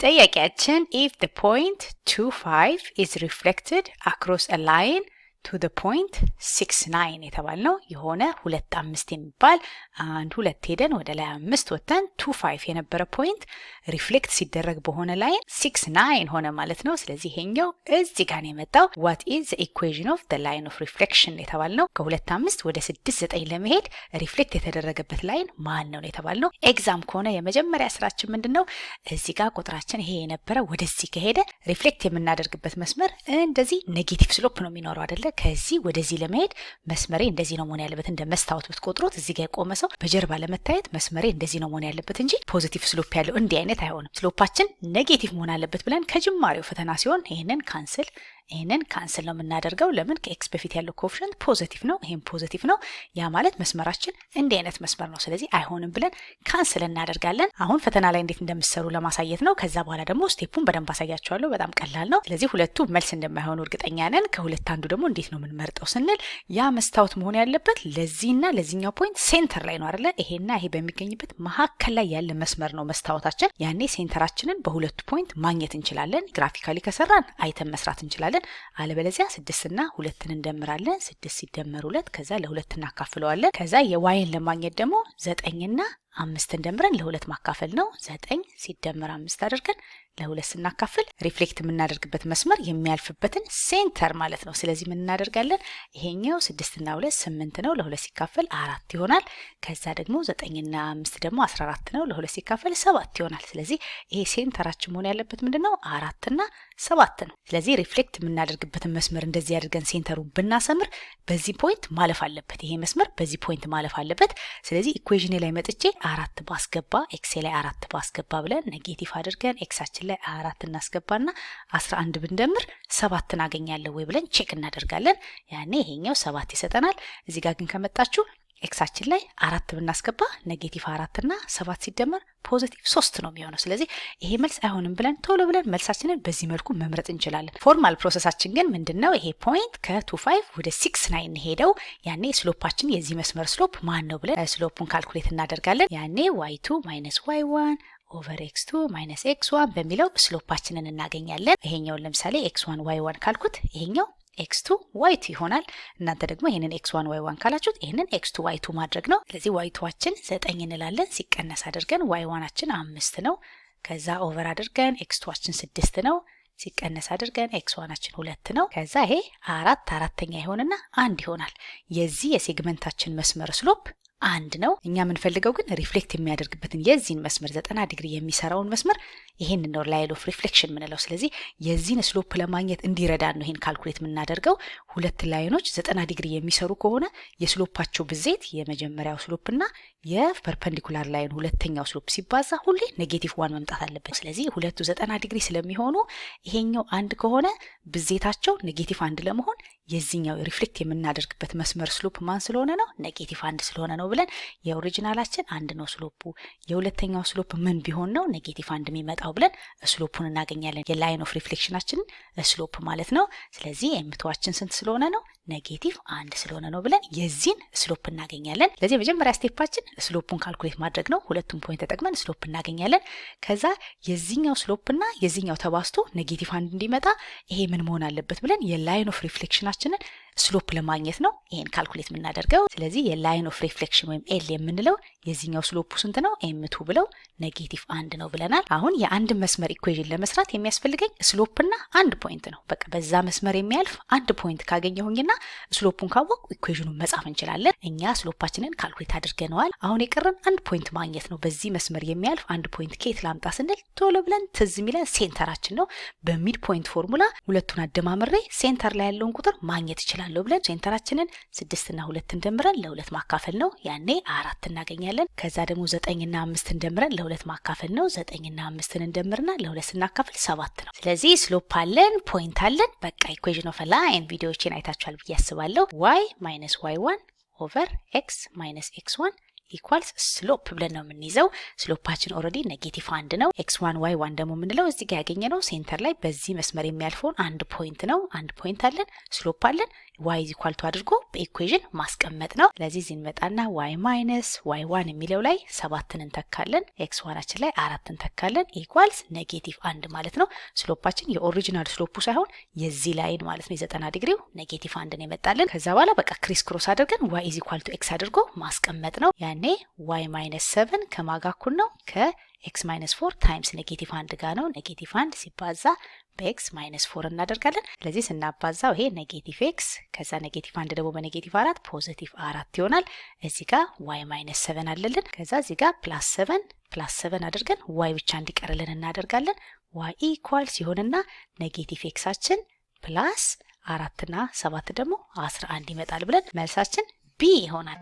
ጥያቄያችን if the point 25 is reflected across a line to the point 69 የተባልነው የሆነ 25 የሚባል አንድ ሁለት ሄደን ወደ ላይ 5 ወተን 25 የነበረ ፖይንት ሪፍሌክት ሲደረግ በሆነ ላይን 69 ሆነ ማለት ነው። ስለዚህ ይሄኛው እዚህ ጋር ነው የመጣው። what is the equation of the line of reflection የተባልነው ከ25 ወደ 69 ለመሄድ ሪፍሌክት የተደረገበት ላይን ማን ነው የተባልነው። ኤግዛም ከሆነ የመጀመሪያ ስራችን ምንድነው? እዚህ ጋር ቁጥራችን ይሄ የነበረ ወደዚህ ከሄደ ሪፍሌክት የምናደርግበት መስመር እንደዚህ ኔጌቲቭ ስሎፕ ነው የሚኖረው አይደለ? ከዚህ ወደዚህ ለመሄድ መስመሬ እንደዚህ ነው መሆን ያለበት። እንደ መስታወት ብትቆጥሩት እዚህ ጋር የቆመ ሰው በጀርባ ለመታየት መስመሬ እንደዚህ ነው መሆን ያለበት እንጂ ፖዚቲቭ ስሎፕ ያለው እንዲህ አይነት አይሆንም። ስሎፓችን ኔጌቲቭ መሆን አለበት ብለን ከጅማሬው ፈተና ሲሆን ይሄንን ካንስል ነው የምናደርገው። ለምን? ከኤክስ በፊት ያለው ኮኤፊሺየንት ፖዚቲቭ ነው፣ ይሄም ፖዚቲቭ ነው። ያ ማለት መስመራችን እንዲህ አይነት መስመር ነው። ስለዚህ አይሆንም ብለን ካንስል እናደርጋለን። አሁን ፈተና ላይ እንዴት እንደምትሰሩ ለማሳየት ነው። ከዛ በኋላ ደግሞ ስቴፑን በደንብ አሳያችኋለሁ። በጣም ቀላል ነው። ስለዚህ ሁለቱ መልስ እንደማይሆኑ እርግጠኛ ነን። ከሁለት አንዱ ደግሞ እንዴት ነው የምንመርጠው ስንል ያ መስታወት መሆን ያለበት ለዚህና ለዚህኛው ፖይንት ሴንተር ላይ ነው አይደለ? ይሄና ይሄ በሚገኝበት መሀከል ላይ ያለ መስመር ነው መስታወታችን። ያኔ ሴንተራችንን በሁለቱ ፖይንት ማግኘት እንችላለን። ግራፊካሊ ከሰራን አይተን መስራት እንችላለን። አለበለዚያ 6 እና 2ን እንደምራለን። 6 ሲደመር 2 ከዛ ለ2 እናካፍለዋለን። ከዛ የዋይን ለማግኘት ደግሞ 9 እና 5 እንደምረን ለ2 ማካፈል ነው። 9 ሲደመር 5 አድርገን ለ2 ስናካፍል ሪፍሌክት የምናደርግበት መስመር የሚያልፍበትን ሴንተር ማለት ነው። ስለዚህ ምን እናደርጋለን? ይሄኛው 6 እና 2 8 ነው፣ ለ2 ሲካፈል 4 ይሆናል። ከዛ ደግሞ 9 እና 5 ደግሞ 14 ነው፣ ለ2 ሲካፈል 7 ይሆናል። ስለዚህ ይሄ ሴንተራችን መሆን ያለበት ምንድነው? 4 እና 7 ነው። ስለዚህ ሪፍሌክት የምናደርግበትን መስመር እንደዚህ አድርገን ሴንተሩን ብናሰምር በዚህ ፖይንት ማለፍ አለበት። ይሄ መስመር በዚህ ፖይንት ማለፍ አለበት። ስለዚህ ኢኩዌሽኔ ላይ መጥቼ 4 ባስገባ ኤክስ ላይ 4 ባስገባ ብለን ኔጌቲቭ አድርገን ኤክሳችን ላይ 4 እናስገባና 11 ብንደምር 7 እናገኛለን ወይ ብለን ቼክ እናደርጋለን። ያኔ ይሄኛው 7 ይሰጠናል። እዚህ ጋር ግን ከመጣችሁ ኤክሳችን ላይ 4 ብናስገባ ኔጌቲቭ 4 እና 7 ሲደመር ፖዚቲቭ 3 ነው የሚሆነው። ስለዚህ ይሄ መልስ አይሆንም ብለን ቶሎ ብለን መልሳችንን በዚህ መልኩ መምረጥ እንችላለን። ፎርማል ፕሮሰሳችን ግን ምንድነው? ይሄ ፖይንት ከ25 ወደ 69 ሄደው ያኔ ስሎፓችን የዚህ መስመር ስሎፕ ማን ነው ብለን ስሎፑን ካልኩሌት እናደርጋለን። ያኔ y2 y1 ኦቨር x2 ማይነስ x1 በሚለው ስሎፓችንን እናገኛለን። ይሄኛውን ለምሳሌ x1 y1 ካልኩት ይሄኛው x2 y2 ይሆናል። እናንተ ደግሞ ይሄንን x1 y1 ካላችሁት ይሄንን x2 y2 ማድረግ ነው። ስለዚህ y2ችን 9 እንላለን። ሲቀነስ አድርገን y1ችን 5 ነው። ከዛ ኦቨር አድርገን x2ችን 6 ነው። ሲቀነስ አድርገን x1ችን 2 ነው። ከዛ ይሄ 4 ይሆንና 1 ይሆናል። የዚህ የሴግመንታችን መስመር ስሎፕ 1 ነው። እኛ የምንፈልገው ግን ሪፍሌክት የሚያደርግበትን የዚህን መስመር 90 ዲግሪ የሚሰራውን መስመር ይሄን ነው ላይን ኦፍ ሪፍሌክሽን ምንለው። ስለዚህ የዚህን ስሎፕ ለማግኘት እንዲረዳን ነው ይሄን ካልኩሌት የምናደርገው። ሁለት ላይኖች 90 ዲግሪ የሚሰሩ ከሆነ የስሎፓቸው ብዜት የመጀመሪያው ስሎፕና የፐርፐንዲኩላር ላይን ሁለተኛው ስሎፕ ሲባዛ ሁሌ ኔጌቲቭ 1 መምጣት አለበት። ስለዚህ ሁለቱ 90 ዲግሪ ስለሚሆኑ ይሄኛው 1 ከሆነ ብዜታቸው ኔጌቲቭ 1 ለመሆን የዚህኛው ሪፍሌክት የምናደርግበት መስመር ስሎፕ ማን ስለሆነ ነው? ኔጌቲቭ 1 ስለሆነ ነው ብለን የኦሪጂናላችን 1 ነው ስሎፑ። የሁለተኛው ስሎፕ ምን ቢሆን ነው ኔጌቲቭ 1 የሚመጣው ብለን ስሎፑን እናገኛለን። የላይን ኦፍ ሪፍሌክሽናችን ስሎፕ ማለት ነው። ስለዚህ ኤምቷችን ስንት ስለሆነ ነው? ኔጌቲቭ 1 ስለሆነ ነው ብለን የዚህን ስሎፕ እናገኛለን። ስለዚህ የመጀመሪያ ስቴፓችን ስሎፑን ካልኩሌት ማድረግ ነው። ሁለቱም ፖይንት ተጠቅመን ስሎፕ እናገኛለን። ከዛ የዚህኛው ስሎፕና የዚህኛው ተባስቶ ኔጌቲቭ 1 እንዲመጣ ይሄ ምን መሆን አለበት ብለን የላይን ኦፍ ሪፍሌክሽናችንን ስሎፕ ለማግኘት ነው ይሄን ካልኩሌት የምናደርገው። ስለዚህ የላይን ኦፍ ሪፍሌክሽን ወይም ኤል የምንለው የዚህኛው ስሎፑ ስንት ነው? ኤም2 ብለው ኔጌቲቭ 1 ነው ብለናል። አሁን የአንድ መስመር ኢኩዌሽን ለመስራት የሚያስፈልገኝ ስሎፕና አንድ ፖይንት ነው። በቃ በዛ መስመር የሚያልፍ አንድ ፖይንት ካገኘሁኝና ስሎፑን ካወቅኩ ኢኩዌሽኑን መጻፍ እንችላለን። እኛ ስሎፓችንን ካልኩሌት አድርገነዋል። አሁን የቀረን አንድ ፖይንት ማግኘት ነው። በዚህ መስመር የሚያልፍ አንድ ፖይንት ከየት ላምጣ ስንል ቶሎ ብለን ትዝ የሚለን ሴንተራችን ነው። በሚድ ፖይንት ፎርሙላ ሁለቱን አደማምሬ ሴንተር ላይ ያለውን ቁጥር ማግኘት ይችላል ብለን ሴንተራችንን 6 እና 2 እንደምረን ለ2 ማካፈል ነው። ያኔ 4 እናገኛለን። ከዛ ደግሞ 9 እና 5 እንደምረን ለ2 ማካፈል ነው። 9 እና 5 እንደምርና ለ2 ስናካፍል 7 ነው። ስለዚህ ስሎፕ አለን፣ ፖይንት አለን። በቃ ኢኩዌሽን ኦፍ ላይን ቪዲዮዎችን አይታችኋል ብዬ አስባለሁ። y - y1 ኦቨር x - x1 ኢኳልስ ስሎፕ ብለን ነው የምንይዘው። ስሎፓችን ኦልሬዲ ኔጌቲቭ 1 ነው። x1 y1 ደግሞ የምንለው እዚህ ጋር ያገኘነው ሴንተር ላይ በዚህ መስመር የሚያልፈውን አንድ ፖይንት ነው። አንድ ፖይንት አለን፣ ስሎፕ አለን። y is equal to አድርጎ በኢኩዌሽን ማስቀመጥ ነው። ለዚህ እዚህ እንመጣና y minus y1 የሚለው ላይ 7ን እንተካለን፣ x1አችን ላይ 4 እንተካለን። ኢኳልስ ኔጌቲቭ 1 ማለት ነው። ስሎፓችን የኦሪጂናል ስሎፑ ሳይሆን የዚህ ላይን ማለት ነው የ90 ዲግሪው ኔጌቲቭ 1 ነው የመጣልን። ከዛ በኋላ በቃ ክሪስ ክሮስ አድርገን y is equal to x አድርጎ ማስቀመጥ ነው። ያኔ y minus 7 ከማጋ እኩል ነው ከx minus 4 ታይምስ ኔጌቲቭ 1 ጋር ነው። ኔጌቲቭ 1 ሲባዛ በx minus 4 እናደርጋለን። ስለዚህ ስናባዛው ይሄ ኔጌቲቭ x ከዛ ኔጌቲቭ 1 ደግሞ በኔጌቲቭ 4 ፖዚቲቭ 4 ይሆናል። እዚህ ጋር y minus 7 አለልን። ከዛ እዚህ ጋር ፕላስ 7 አድርገን y ብቻ እንዲቀርልን እናደርጋለን። y ኢኳልስ ይሆንና ኔጌቲቭ xአችን ፕላስ 4 እና 7 ደግሞ 11 ይመጣል ብለን መልሳችን ቢ ይሆናል።